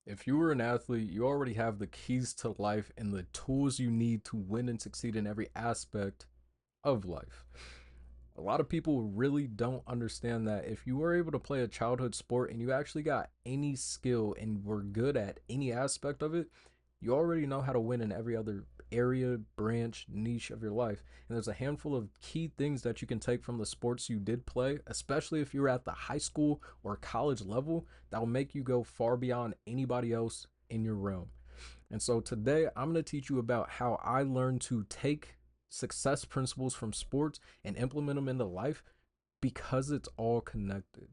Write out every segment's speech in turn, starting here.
If you were an athlete, you already have the keys to life and the tools you need to win and succeed in every aspect of life. A lot of people really don't understand that if you were able to play a childhood sport and you actually got any skill and were good at any aspect of it, you already know how to win in every other area, branch, niche of your life. And there's a handful of key things that you can take from the sports you did play, especially if you're at the high school or college level, that will make you go far beyond anybody else in your realm. And so today I'm going to teach you about how I learned to take success principles from sports and implement them into life because it's all connected.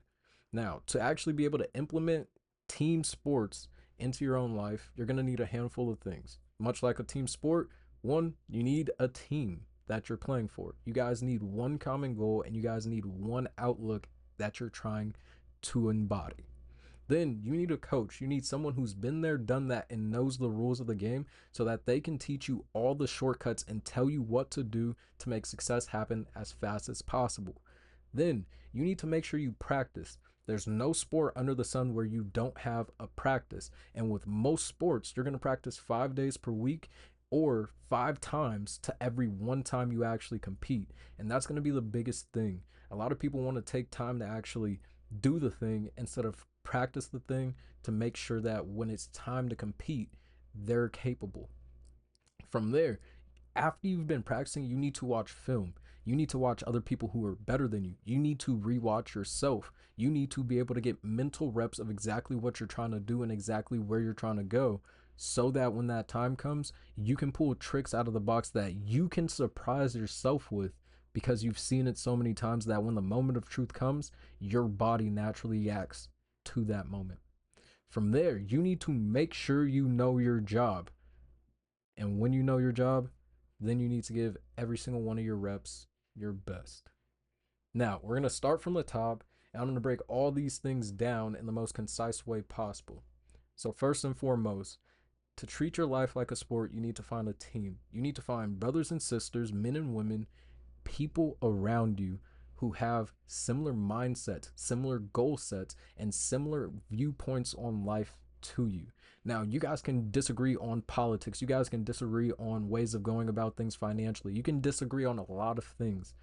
Now, to actually be able to implement team sports into your own life, you're going to need a handful of things. Much like a team sport, one, you need a team that you're playing for. You guys need one common goal and you guys need one outlook that you're trying to embody. Then you need a coach. You need someone who's been there, done that, and knows the rules of the game so that they can teach you all the shortcuts and tell you what to do to make success happen as fast as possible. Then you need to make sure you practice. There's no sport under the sun where you don't have a practice. And with most sports, you're going to practice 5 days per week or 5 times to every one time you actually compete. And that's going to be the biggest thing. A lot of people want to take time to actually do the thing instead of practice the thing to make sure that when it's time to compete, they're capable. From there, after you've been practicing, you need to watch film. You need to watch other people who are better than you. You need to rewatch yourself. You need to be able to get mental reps of exactly what you're trying to do and exactly where you're trying to go so that when that time comes, you can pull tricks out of the box that you can surprise yourself with because you've seen it so many times that when the moment of truth comes, your body naturally reacts to that moment. From there, you need to make sure you know your job. And when you know your job, then you need to give every single one of your reps your best. Now, we're going to start from the top, and I'm going to break all these things down in the most concise way possible. So, first and foremost, to treat your life like a sport, you need to find a team. You need to find brothers and sisters, men and women, people around you who have similar mindsets, similar goal sets, and similar viewpoints on life to you. Now, you guys can disagree on politics. You guys can disagree on ways of going about things financially. You can disagree on a lot of things.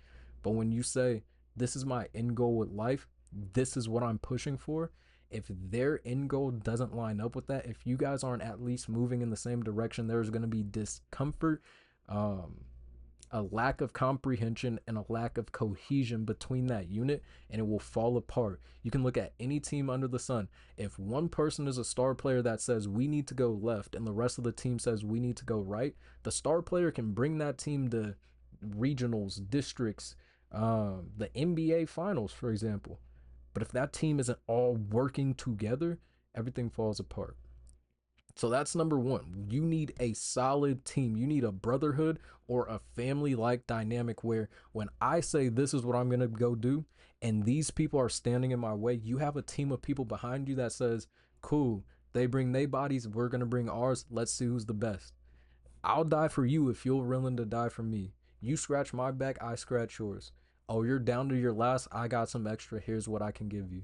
But when you say, this is my end goal with life, this is what I'm pushing for, if their end goal doesn't line up with that, if you guys aren't at least moving in the same direction, there's going to be discomfort, um, a lack of comprehension and a lack of cohesion between that unit, and it will fall apart. You can look at any team under the sun. If one person is a star player that says we need to go left and the rest of the team says we need to go right, the star player can bring that team to regionals, districts, the NBA finals, for example. But if that team isn't all working together, everything falls apart. So that's number one. You need a solid team. You need a brotherhood or a family like dynamic where when I say this is what I'm going to go do and these people are standing in my way, you have a team of people behind you that says, cool, they bring their bodies, we're going to bring ours. Let's see who's the best. I'll die for you if you're willing to die for me. You scratch my back, I scratch yours. Oh, you're down to your last. I got some extra. Here's what I can give you.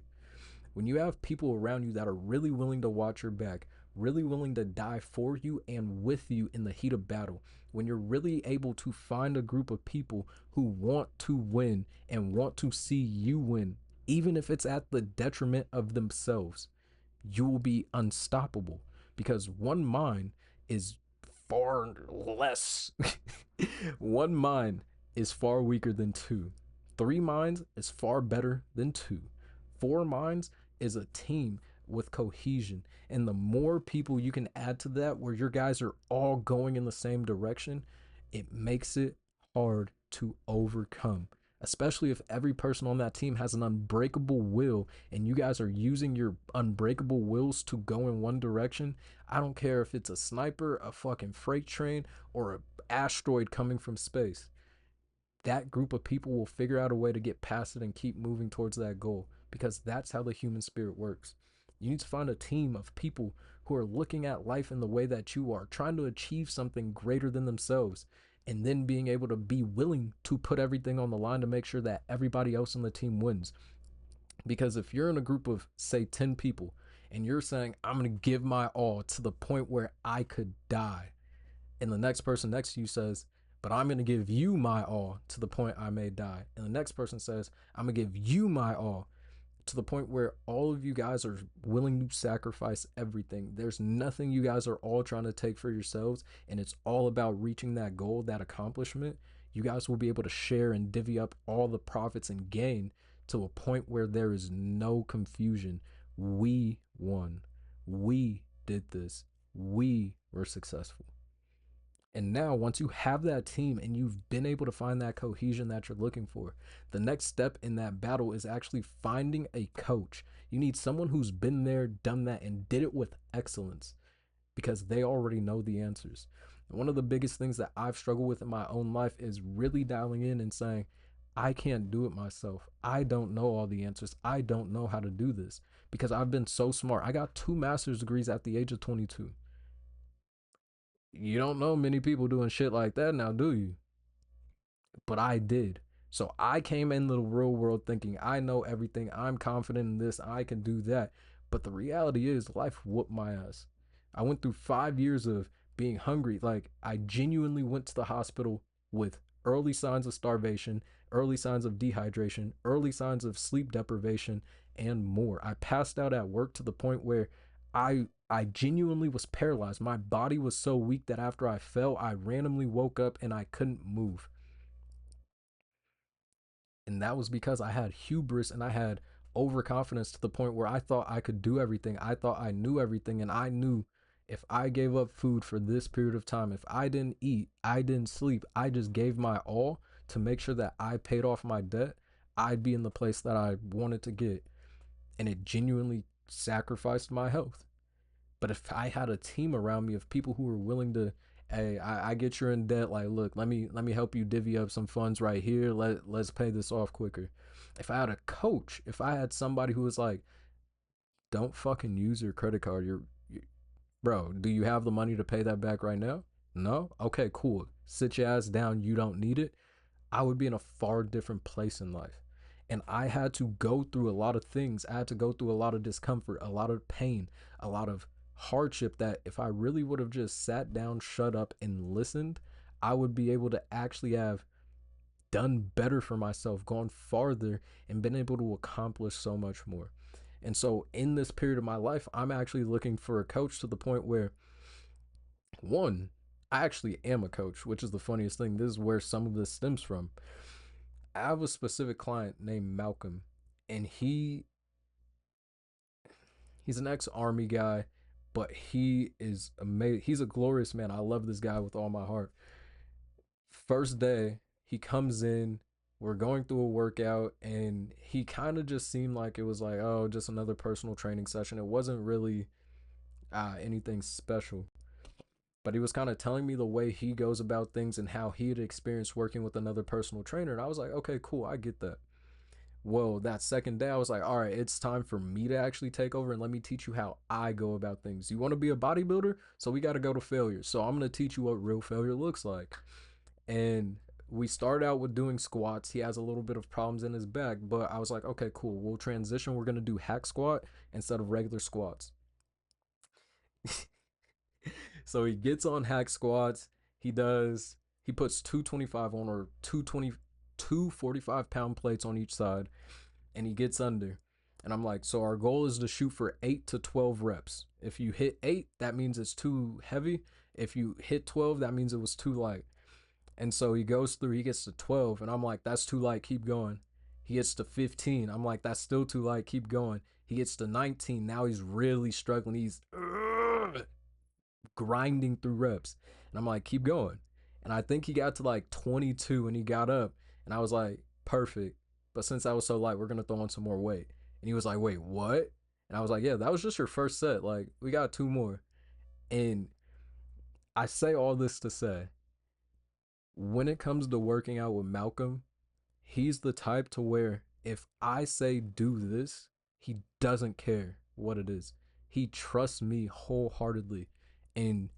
When you have people around you that are really willing to watch your back, really willing to die for you and with you in the heat of battle, when you're really able to find a group of people who want to win and want to see you win, even if it's at the detriment of themselves, you will be unstoppable because one mind is far less. One mind is far weaker than two. Three minds is far better than two. Four minds is a team with cohesion. And the more people you can add to that, where your guys are all going in the same direction, it makes it hard to overcome. Especially if every person on that team has an unbreakable will and you guys are using your unbreakable wills to go in one direction. I don't care if it's a sniper, a fucking freight train, or an asteroid coming from space. That group of people will figure out a way to get past it and keep moving towards that goal because that's how the human spirit works. You need to find a team of people who are looking at life in the way that you are, trying to achieve something greater than themselves, and then being able to be willing to put everything on the line to make sure that everybody else on the team wins. Because if you're in a group of, say, 10 people and you're saying, I'm going to give my all to the point where I could die. And the next person next to you says, but I'm going to give you my all to the point I may die. And the next person says, I'm going to give you my all to the point where all of you guys are willing to sacrifice everything. There's nothing you guys are all trying to take for yourselves, and it's all about reaching that goal, that accomplishment. You guys will be able to share and divvy up all the profits and gain to a point where there is no confusion. We won. We did this. We were successful. And now, once you have that team and you've been able to find that cohesion that you're looking for, the next step in that battle is actually finding a coach. You need someone who's been there, done that, and did it with excellence because they already know the answers. And one of the biggest things that I've struggled with in my own life is really dialing in and saying, I can't do it myself. I don't know all the answers. I don't know how to do this because I've been so smart. I got 2 master's degrees at the age of 22. You don't know many people doing shit like that now, do you? But I did. So I came into the real world thinking I know everything. I'm confident in this. I can do that. But the reality is, life whooped my ass. I went through 5 years of being hungry. Like, I genuinely went to the hospital with early signs of starvation, early signs of dehydration, early signs of sleep deprivation, and more. I passed out at work to the point where I genuinely was paralyzed. My body was so weak that after I fell, I randomly woke up and I couldn't move. And that was because I had hubris and I had overconfidence to the point where I thought I could do everything. I thought I knew everything. And I knew if I gave up food for this period of time, if I didn't eat, I didn't sleep, I just gave my all to make sure that I paid off my debt, I'd be in the place that I wanted to get. And it genuinely sacrificed my health. But if I had a team around me of people who were willing to, hey, I get you're in debt. Like, look, let me help you divvy up some funds right here. Let's pay this off quicker. If I had a coach, if I had somebody who was like, don't fucking use your credit card. Bro, do you have the money to pay that back right now? No? Okay, cool. Sit your ass down. You don't need it. I would be in a far different place in life. And I had to go through a lot of things. I had to go through a lot of discomfort, a lot of pain, a lot of hardship that if I really would have just sat down, shut up, and listened, I would be able to actually have done better for myself, gone farther, and been able to accomplish so much more. And so in this period of my life, I'm actually looking for a coach to the point where, one, I actually am a coach, which is the funniest thing. This is where some of this stems from. I have a specific client named Malcolm, and he's an ex-army guy, but he is amazing. He's a glorious man. I love this guy with all my heart. First day, he comes in, we're going through a workout, and he kind of just seemed like it was like, oh, just another personal training session. It wasn't really anything special. But he was kind of telling me the way he goes about things and how he had experienced working with another personal trainer. And I was like, okay, cool, I get that. Well, that second day, I was like, all right, it's time for me to actually take over and let me teach you how I go about things. You want to be a bodybuilder? So we got to go to failure. So I'm going to teach you what real failure looks like. And we start out with doing squats. He has a little bit of problems in his back, but I was like, okay, cool. We'll transition. We're going to do hack squat instead of regular squats. So he gets on hack squats. He puts 225 on or 220, 245 pound plates on each side, and he gets under. And I'm like, so our goal is to shoot for 8 to 12 reps. If you hit 8, that means it's too heavy. If you hit 12, that means it was too light. And so he goes through, he gets to 12, and I'm like, that's too light, keep going. He gets to 15. I'm like, that's still too light, keep going. He gets to 19. Now he's really struggling. He's grinding through reps. And I'm like, keep going. And I think he got to like 22 and he got up. And I was like, perfect. But since I was so light, we're going to throw on some more weight. And he was like, wait, what? And I was like, yeah, that was just your first set. Like, we got two more. And I say all this to say, when it comes to working out with Malcolm, he's the type to where if I say do this, he doesn't care what it is. He trusts me wholeheartedly. And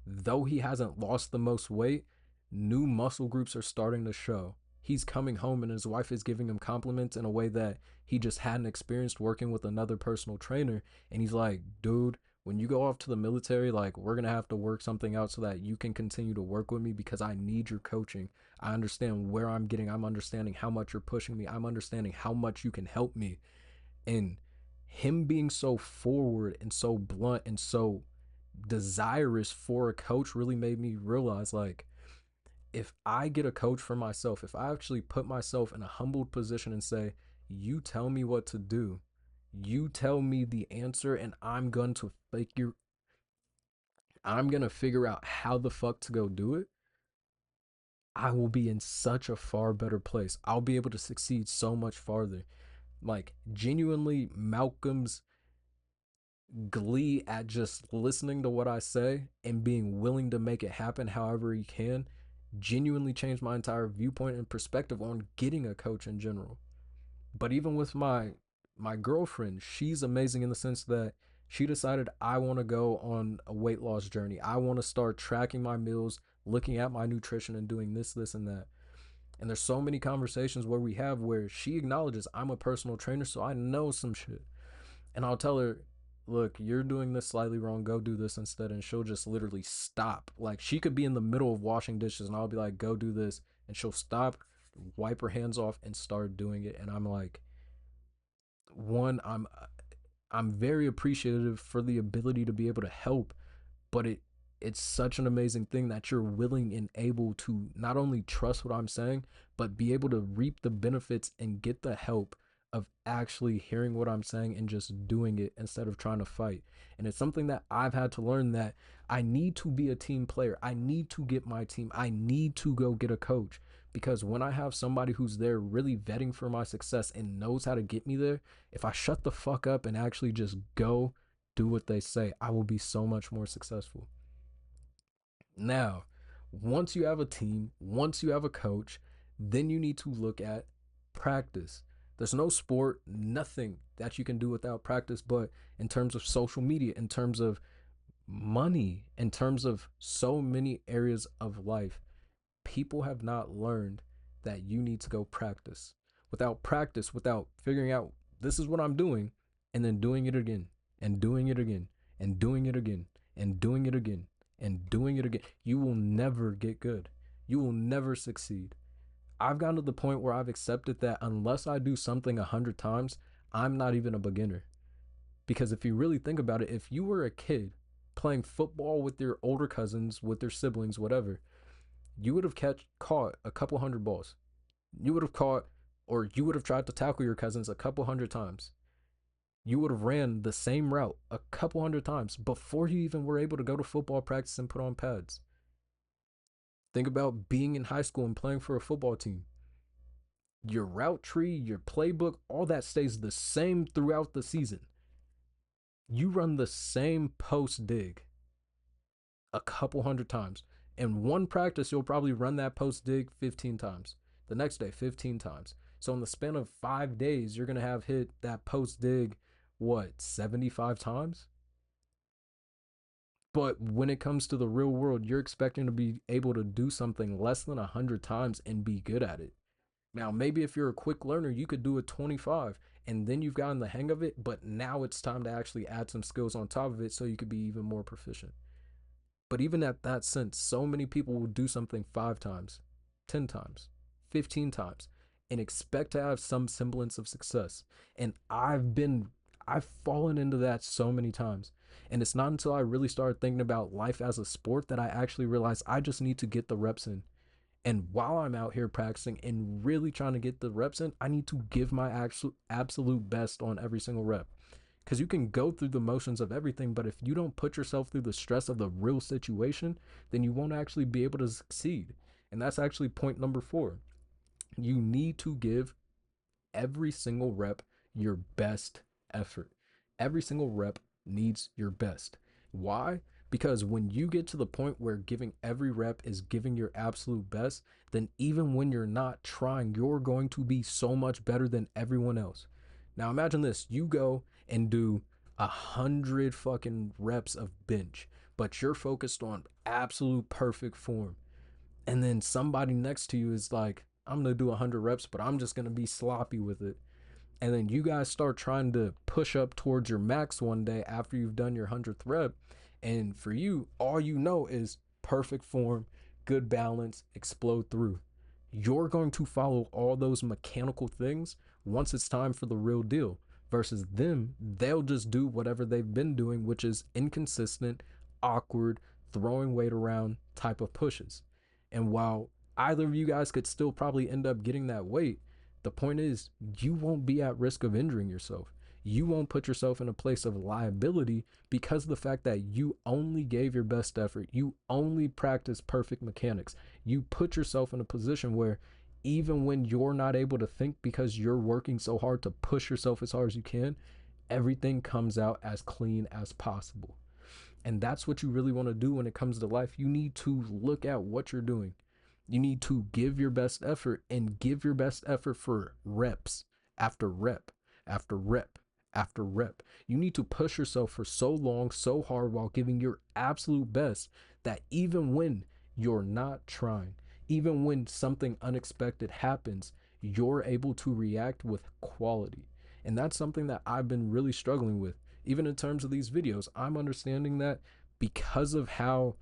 though he hasn't lost the most weight, new muscle groups are starting to show. He's coming home and his wife is giving him compliments in a way that he just hadn't experienced working with another personal trainer. And he's like, dude, when you go off to the military, like, we're gonna have to work something out so that you can continue to work with me because I need your coaching. I understand where I'm getting, I'm understanding how much you're pushing me, I'm understanding how much you can help me. And him being so forward and so blunt and so desirous for a coach really made me realize, like, if I get a coach for myself, if I actually put myself in a humbled position and say, you tell me what to do, you tell me the answer, and I'm gonna figure out how the fuck to go do it, I will be in such a far better place. I'll be able to succeed so much farther. Like, genuinely, Malcolm's glee at just listening to what I say and being willing to make it happen however he can genuinely changed my entire viewpoint and perspective on getting a coach in general. But even with my girlfriend, she's amazing in the sense that she decided, I want to go on a weight loss journey. I want to start tracking my meals, looking at my nutrition and doing this and that. And there's so many conversations where we have where she acknowledges I'm a personal trainer, so I know some shit. And I'll tell her, look, you're doing this slightly wrong. Go do this instead. And she'll just literally stop. Like, she could be in the middle of washing dishes and I'll be like, go do this. And she'll stop, wipe her hands off, and start doing it. And I'm like, one, I'm very appreciative for the ability to be able to help, but it's such an amazing thing that you're willing and able to not only trust what I'm saying, but be able to reap the benefits and get the help of actually hearing what I'm saying and just doing it instead of trying to fight. And it's something that I've had to learn, that I need to be a team player. I need to get my team. I need to go get a coach, because when I have somebody who's there really vetting for my success and knows how to get me there, if I shut the fuck up and actually just go do what they say, I will be so much more successful. Now, once you have a team, once you have a coach, then you need to look at practice. There's no sport, nothing that you can do without practice, but in terms of social media, in terms of money, in terms of so many areas of life, people have not learned that you need to go practice. Without practice, without figuring out this is what I'm doing, and then doing it again, and doing it again, and doing it again, and doing it again, and doing it again, you will never get good. You will never succeed. I've gotten to the point where I've accepted that unless I do something 100 times, I'm not even a beginner. Because if you really think about it, if you were a kid playing football with your older cousins, with their siblings, whatever, you would have caught a couple hundred balls. You would have caught, or you would have tried to tackle your cousins a couple hundred times. You would have ran the same route a couple hundred times before you even were able to go to football practice and put on pads. Think about being in high school and playing for a football team. Your route tree, your playbook, all that stays the same throughout the season. You run the same post dig a couple hundred times. In one practice, you'll probably run that post dig 15 times. The next day, 15 times. So in the span of 5 days, you're going to have hit that post dig, what, 75 times? But when it comes to the real world, you're expecting to be able to do something less than 100 times and be good at it. Now, maybe if you're a quick learner, you could do it 25 and then you've gotten the hang of it. But now it's time to actually add some skills on top of it so you could be even more proficient. But even at that sense, so many people will do something 5 times, 10 times, 15 times, and expect to have some semblance of success. And I've fallen into that so many times. And it's not until I really started thinking about life as a sport that I actually realized I just need to get the reps in. And while I'm out here practicing and really trying to get the reps in, I need to give my absolute best on every single rep. Because you can go through the motions of everything, but if you don't put yourself through the stress of the real situation, then you won't actually be able to succeed. And that's actually point number 4. You need to give every single rep your best effort. Every single rep needs your best. Why? Because when you get to the point where giving every rep is giving your absolute best, then even when you're not trying, you're going to be so much better than everyone else. Now imagine this, you go and do 100 fucking reps of bench, but you're focused on absolute perfect form. And then somebody next to you is like, I'm gonna do 100 reps, but I'm just gonna be sloppy with it. And then you guys start trying to push up towards your max one day after you've done your 100th rep. And for you, all you know is perfect form, good balance, explode through. You're going to follow all those mechanical things once it's time for the real deal. Versus them, they'll just do whatever they've been doing, which is inconsistent, awkward, throwing weight around type of pushes. And while either of you guys could still probably end up getting that weight, the point is, you won't be at risk of injuring yourself. You won't put yourself in a place of liability because of the fact that you only gave your best effort. You only practiced perfect mechanics. You put yourself in a position where even when you're not able to think because you're working so hard to push yourself as hard as you can, everything comes out as clean as possible. And that's what you really want to do when it comes to life. You need to look at what you're doing. You need to give your best effort and give your best effort for reps after rep after rep after rep. You need to push yourself for so long, so hard while giving your absolute best that even when you're not trying, even when something unexpected happens, you're able to react with quality. And that's something that I've been really struggling with. Even in terms of these videos, I'm understanding that because of how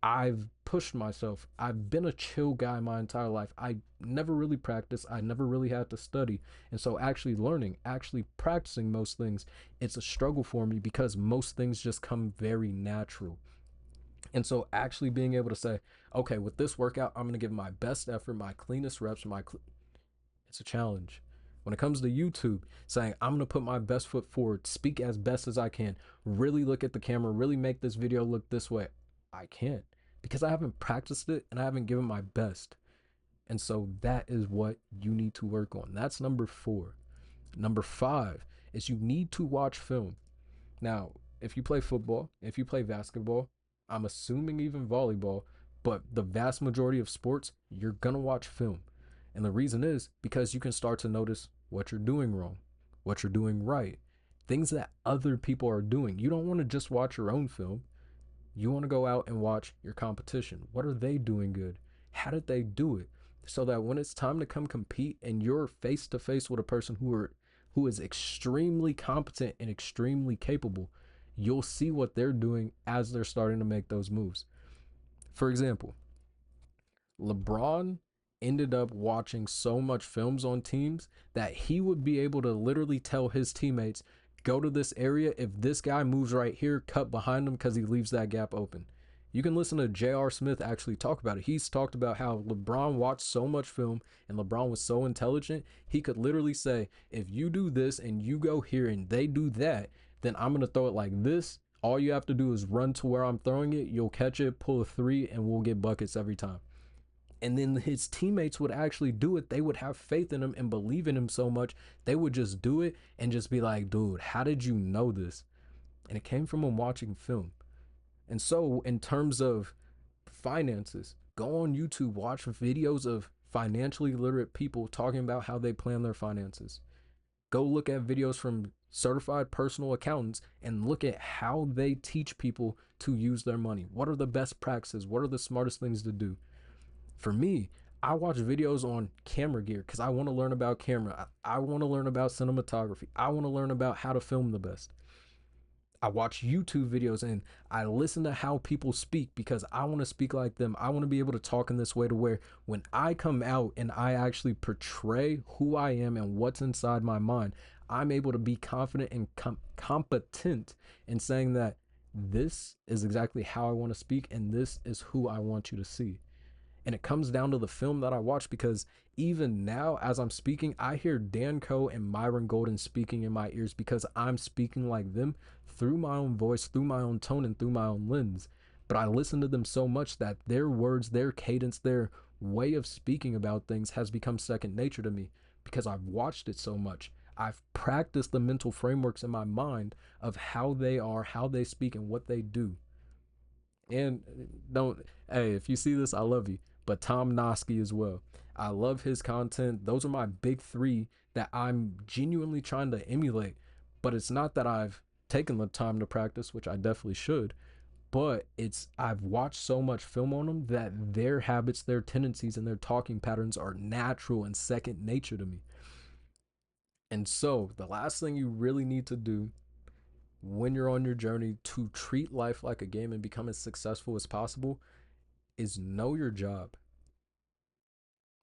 I've pushed myself. I've been a chill guy my entire life. I never really practiced. I never really had to study. And so actually learning, actually practicing most things, it's a struggle for me because most things just come very natural. And so actually being able to say, okay, with this workout, I'm going to give my best effort, my cleanest reps, it's a challenge. When it comes to YouTube, saying I'm going to put my best foot forward, speak as best as I can, really look at the camera, really make this video look this way, I can't because I haven't practiced it and I haven't given my best. And so that is what you need to work on. That's number 4. Number 5 is you need to watch film. Now, if you play football, if you play basketball, I'm assuming even volleyball, but the vast majority of sports, you're going to watch film. And the reason is because you can start to notice what you're doing wrong, what you're doing right, things that other people are doing. You don't want to just watch your own film. You want to go out and watch your competition. What are they doing good? How did they do it? So that when it's time to come compete and you're face to face with a person who is extremely competent and extremely capable, you'll see what they're doing as they're starting to make those moves. For example, LeBron ended up watching so much films on teams that he would be able to literally tell his teammates, go to this area. If this guy moves right here, cut behind him because he leaves that gap open. You can listen to J.R. Smith actually talk about it. He's talked about how LeBron watched so much film and LeBron was so intelligent, he could literally say, if you do this and you go here and they do that, then I'm going to throw it like this. All you have to do is run to where I'm throwing it. You'll catch it, pull a 3, and we'll get buckets every time. And then his teammates would actually do it. They would have faith in him and believe in him so much, they would just do it and just be like, dude, how did you know this? And it came from him watching film. And so, in terms of finances, go on YouTube, watch videos of financially literate people talking about how they plan their finances. Go look at videos from certified personal accountants and look at how they teach people to use their money. What are the best practices? What are the smartest things to do? For me, I watch videos on camera gear because I want to learn about camera. I want to learn about cinematography. I want to learn about how to film the best. I watch YouTube videos and I listen to how people speak because I want to speak like them. I want to be able to talk in this way to where when I come out and I actually portray who I am and what's inside my mind, I'm able to be confident and competent in saying that this is exactly how I want to speak and this is who I want you to see. And it comes down to the film that I watch because even now, as I'm speaking, I hear Dan Coe and Myron Golden speaking in my ears because I'm speaking like them through my own voice, through my own tone, and through my own lens. But I listen to them so much that their words, their cadence, their way of speaking about things has become second nature to me because I've watched it so much. I've practiced the mental frameworks in my mind of how they are, how they speak, and what they do. And don't, hey, if you see this, I love you. But Tom Noski as well. I love his content. Those are my big 3 that I'm genuinely trying to emulate. But it's not that I've taken the time to practice, which I definitely should. But it's I've watched so much film on them that their habits, their tendencies, and their talking patterns are natural and second nature to me. And so, the last thing you really need to do when you're on your journey to treat life like a game and become as successful as possible is know your job.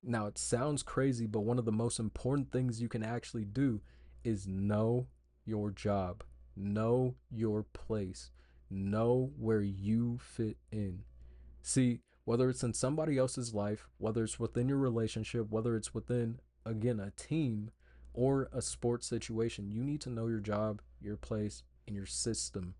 Now, it sounds crazy, but one of the most important things you can actually do is know your job, know your place, know where you fit in. See, whether it's in somebody else's life, whether it's within your relationship, whether it's within, again, a team or a sports situation, you need to know your job, your place, and your system.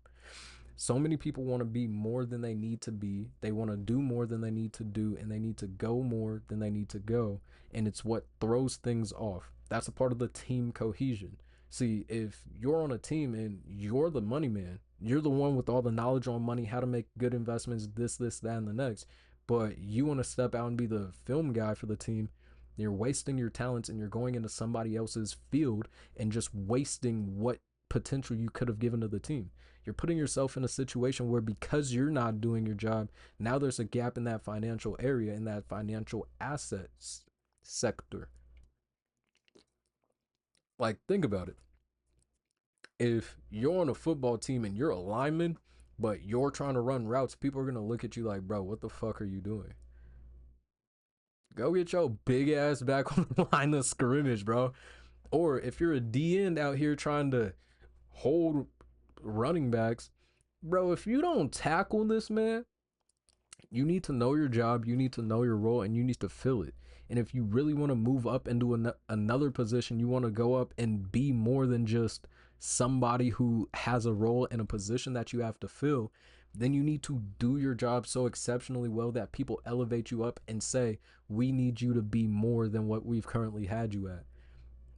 So many people want to be more than they need to be. They want to do more than they need to do, and they need to go more than they need to go. And it's what throws things off. That's a part of the team cohesion. See, if you're on a team and you're the money man, you're the one with all the knowledge on money, how to make good investments, this, that, and the next, but you want to step out and be the film guy for the team, you're wasting your talents and you're going into somebody else's field and just wasting what potential you could have given to the team. You're putting yourself in a situation where because you're not doing your job, now there's a gap in that financial area, in that financial assets sector. Like, think about it. If you're on a football team and you're a lineman, but you're trying to run routes, people are going to look at you like, bro, what the fuck are you doing? Go get your big ass back on the line of scrimmage, bro. Or if you're a D end out here trying to hold running backs, bro, if you don't tackle this man, you need to know your job, you need to know your role, and you need to fill it. And if you really want to move up into another position, you want to go up and be more than just somebody who has a role in a position that you have to fill, then you need to do your job so exceptionally well that people elevate you up and say, we need you to be more than what we've currently had you at.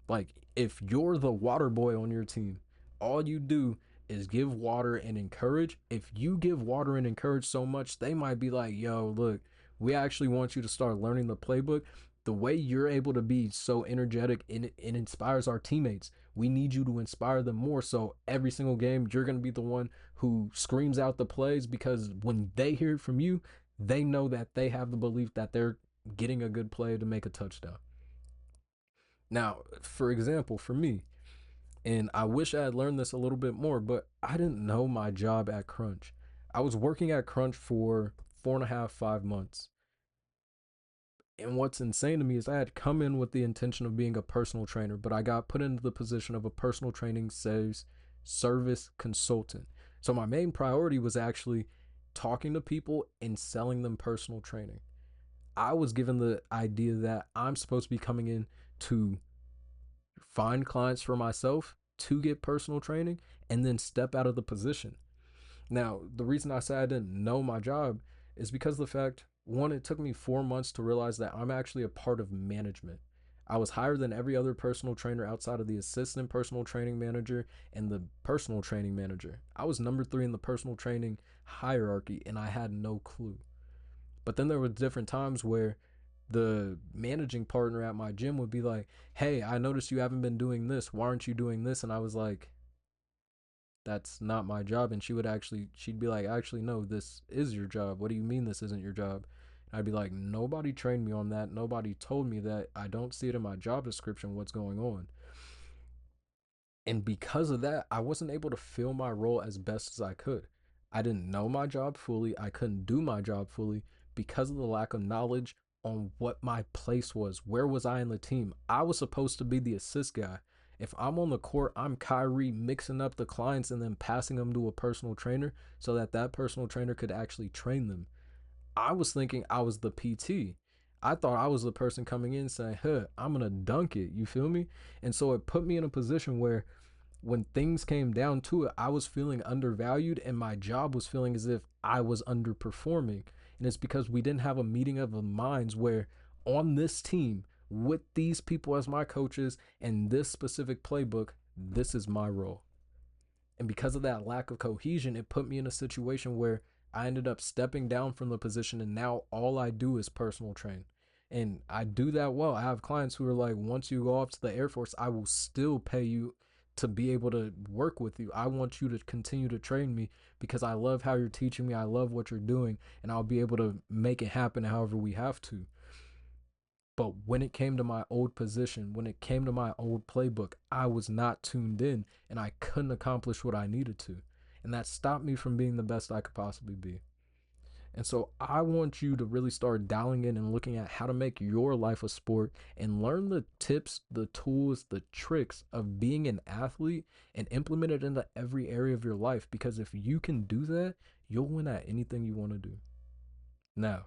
Like, if you're the water boy on your team, all you do is give water and encourage. If you give water and encourage so much, they might be like, yo, look, we actually want you to start learning the playbook. The way you're able to be so energetic, and it inspires our teammates. We need you to inspire them more. So every single game, you're going to be the one who screams out the plays, because when they hear it from you, they know that they have the belief that they're getting a good play to make a touchdown. Now, for example, for me, and I wish I had learned this a little bit more, but I didn't know my job at Crunch. I was working at Crunch for 4.5, 5 months. And what's insane to me is I had come in with the intention of being a personal trainer, but I got put into the position of a personal training sales service consultant. So my main priority was actually talking to people and selling them personal training. I was given the idea that I'm supposed to be coming in to find clients for myself to get personal training and then step out of the position. Now, the reason I said I didn't know my job is because of the fact, one, it took me 4 months to realize that I'm actually a part of management. I was higher than every other personal trainer outside of the assistant personal training manager and the personal training manager. I was number three in the personal training hierarchy and I had no clue. But then there were different times where the managing partner at my gym would be like, hey, I noticed you haven't been doing this. Why aren't you doing this? And I was like, that's not my job. And she'd be like, actually, no, this is your job. What do you mean this isn't your job? And I'd be like, nobody trained me on that. Nobody told me that. I don't see it in my job description what's going on. And because of that, I wasn't able to fill my role as best as I could. I didn't know my job fully. I couldn't do my job fully because of the lack of knowledge on what my place was. Where was I in the team? I was supposed to be the assist guy. If I'm on the court, I'm Kyrie mixing up the clients and then passing them to a personal trainer so that that personal trainer could actually train them. I was thinking I was the PT. I thought I was the person coming in saying, huh, I'm going to dunk it. You feel me? And so it put me in a position where when things came down to it, I was feeling undervalued and my job was feeling as if I was underperforming. And it's because we didn't have a meeting of the minds where on this team, with these people as my coaches and this specific playbook, this is my role. And because of that lack of cohesion, it put me in a situation where I ended up stepping down from the position and now all I do is personal train. And I do that well. I have clients who are like, once you go off to the Air Force, I will still pay you to be able to work with you. I want you to continue to train me because I love how you're teaching me. I love what you're doing, and I'll be able to make it happen however we have to. But when it came to my old position, when it came to my old playbook, I was not tuned in and I couldn't accomplish what I needed to. And that stopped me from being the best I could possibly be. And so I want you to really start dialing in and looking at how to make your life a sport and learn the tips, the tools, the tricks of being an athlete and implement it into every area of your life. Because if you can do that, you'll win at anything you want to do. Now,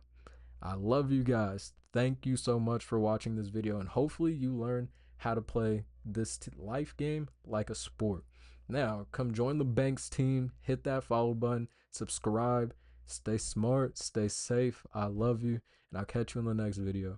I love you guys. Thank you so much for watching this video, and hopefully you learn how to play this life game like a sport. Now, come join the Banks team, hit that follow button, subscribe, stay smart, stay safe. I love you, and I'll catch you in the next video.